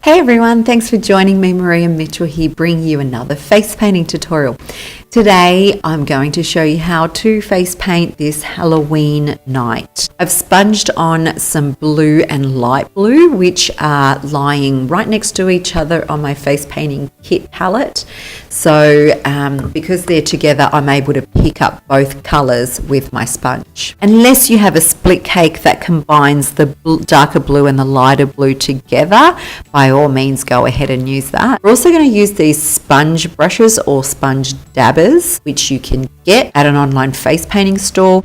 Hey everyone, thanks for joining me. Maria Mitchell here, bringing you another face painting tutorial. Today I'm going to show you how to face paint this Halloween night. I've sponged on some blue and light blue, which are lying right next to each other on my face painting kit palette. So because they're together, I'm able to pick up both colors with my sponge. Unless you have a split cake that combines the darker blue and the lighter blue together, by all means go ahead and use that. We're also going to use these sponge brushes or sponge dabbers, which you can get at an online face painting store.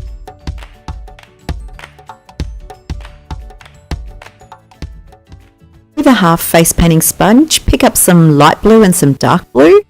With a half face painting sponge, pick up some light blue and some dark blue.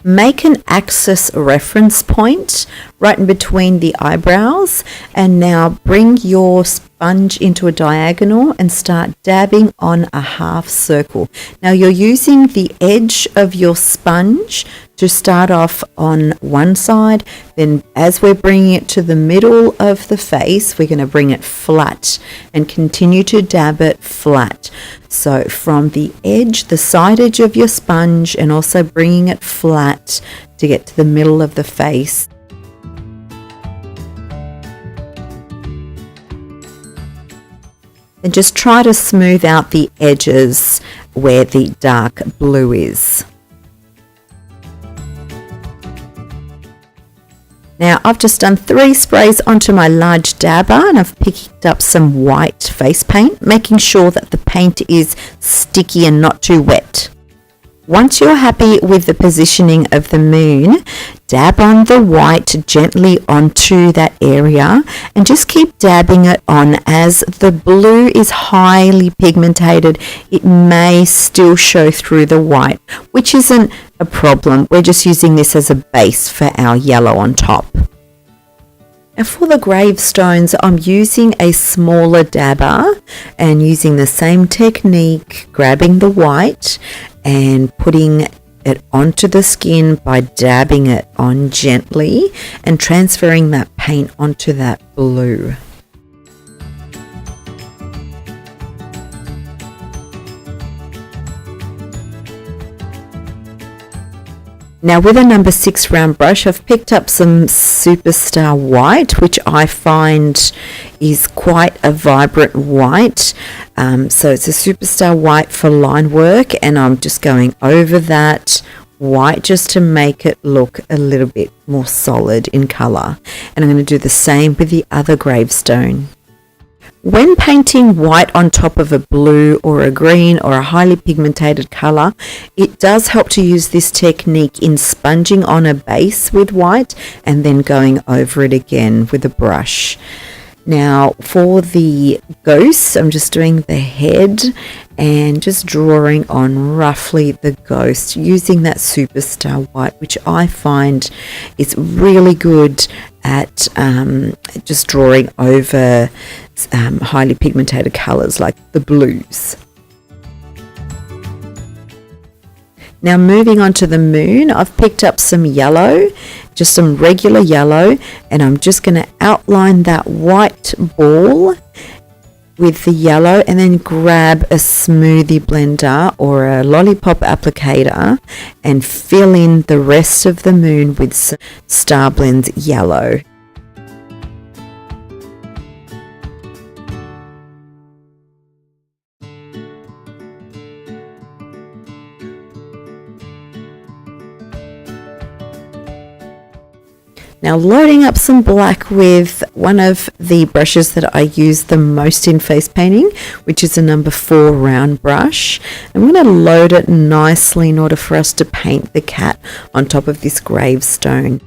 Make an axis reference point right in between the eyebrows, and now bring your sponge into a diagonal and start dabbing on a half circle. Now you're using the edge of your sponge to start off on one side, then as we're bringing it to the middle of the face, we're going to bring it flat and continue to dab it flat. So from the edge, the side edge of your sponge, and also bringing it flat to get to the middle of the face. And just try to smooth out the edges where the dark blue is. Now I've just done 3 sprays onto my large dabber, and I've picked up some white face paint, making sure that the paint is sticky and not too wet. Once you're happy with the positioning of the moon, dab on the white gently onto that area and just keep dabbing it on. As the blue is highly pigmented, it may still show through the white, which isn't a problem. We're just using this as a base for our yellow on top. And for the gravestones, I'm using a smaller dabber and using the same technique, grabbing the white and putting it onto the skin by dabbing it on gently and transferring that paint onto that blue. Now with a number 6 round brush, I've picked up some Superstar White, which I find is quite a vibrant white. So it's a Superstar White for line work, and I'm just going over that white just to make it look a little bit more solid in colour. And I'm going to do the same with the other gravestone. When painting white on top of a blue or a green or a highly pigmented colour, it does help to use this technique in sponging on a base with white and then going over it again with a brush. Now for the ghosts, I'm just doing the head and just drawing on roughly the ghost using that Superstar White, which I find is really good at just drawing over highly pigmented colours like the blues. Now moving on to the moon, I've picked up some yellow, just some regular yellow, and I'm just going to outline that white ball with the yellow, and then grab a smoothie blender or a lollipop applicator and fill in the rest of the moon with some Star Blends yellow. Now loading up some black with one of the brushes that I use the most in face painting, which is a number 4 round brush. I'm going to load it nicely in order for us to paint the cat on top of this gravestone.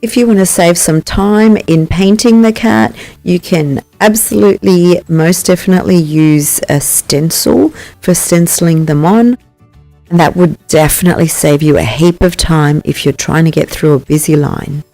If you want to save some time in painting the cat, you can absolutely, most definitely use a stencil for stenciling them on. And that would definitely save you a heap of time if you're trying to get through a busy line.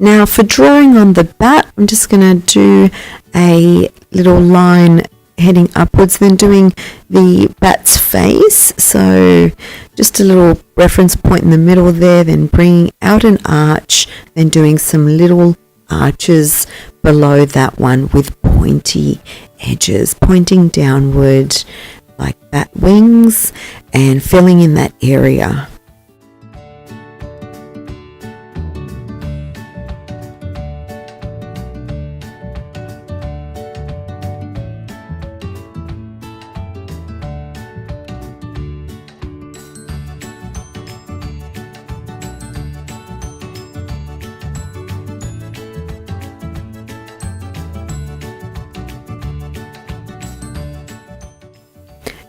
Now for drawing on the bat, I'm just going to do a little line heading upwards, then doing the bat's face. So just a little reference point in the middle there, then bringing out an arch, then doing some little arches below that one with pointy edges, pointing downward like bat wings and filling in that area.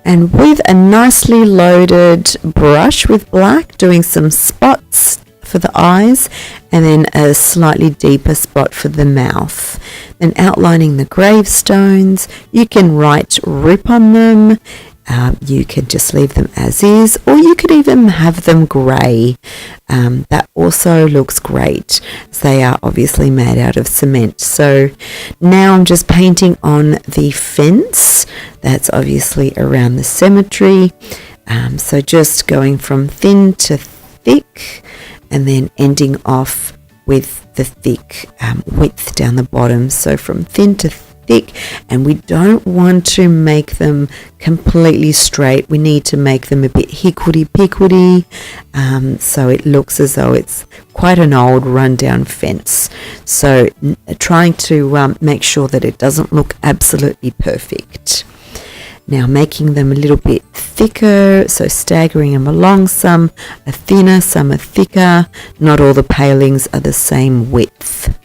And with a nicely loaded brush with black, doing some spots for the eyes and then a slightly deeper spot for the mouth. Then outlining the gravestones, you can write RIP on them. You could just leave them as is, or you could even have them grey. That also looks great. They are obviously made out of cement. So now I'm just painting on the fence that's obviously around the cemetery. So just going from thin to thick and then ending off with the thick width down the bottom. So from thin to thick, and we don't want to make them completely straight. We need to make them a bit hickory-pickory, so it looks as though it's quite an old rundown fence. So trying to make sure that it doesn't look absolutely perfect. Now making them a little bit thicker, so staggering them along. Some are thinner, some are thicker. Not all the palings are the same width.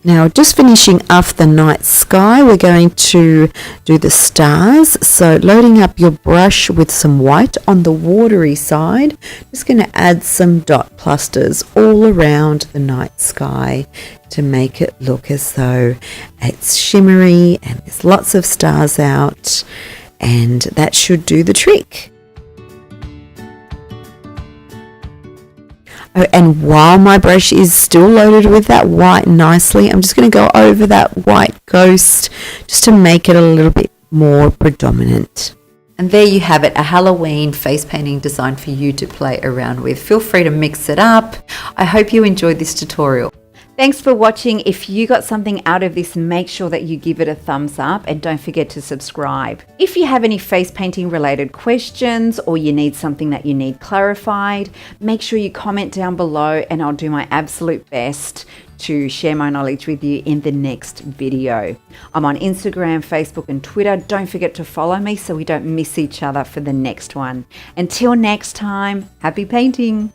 Now just finishing off the night sky, we're going to do the stars. So loading up your brush with some white on the watery side, just going to add some dot clusters all around the night sky to make it look as though it's shimmery and there's lots of stars out, and that should do the trick. Oh, and while my brush is still loaded with that white nicely, I'm just going to go over that white ghost just to make it a little bit more predominant. And there you have it, a Halloween face painting design for you to play around with. Feel free to mix it up. I hope you enjoyed this tutorial. Thanks for watching. If you got something out of this, make sure that you give it a thumbs up and don't forget to subscribe. If you have any face painting related questions or you need something that you need clarified, make sure you comment down below and I'll do my absolute best to share my knowledge with you in the next video. I'm on Instagram, Facebook and Twitter. Don't forget to follow me so we don't miss each other for the next one. Until next time, happy painting.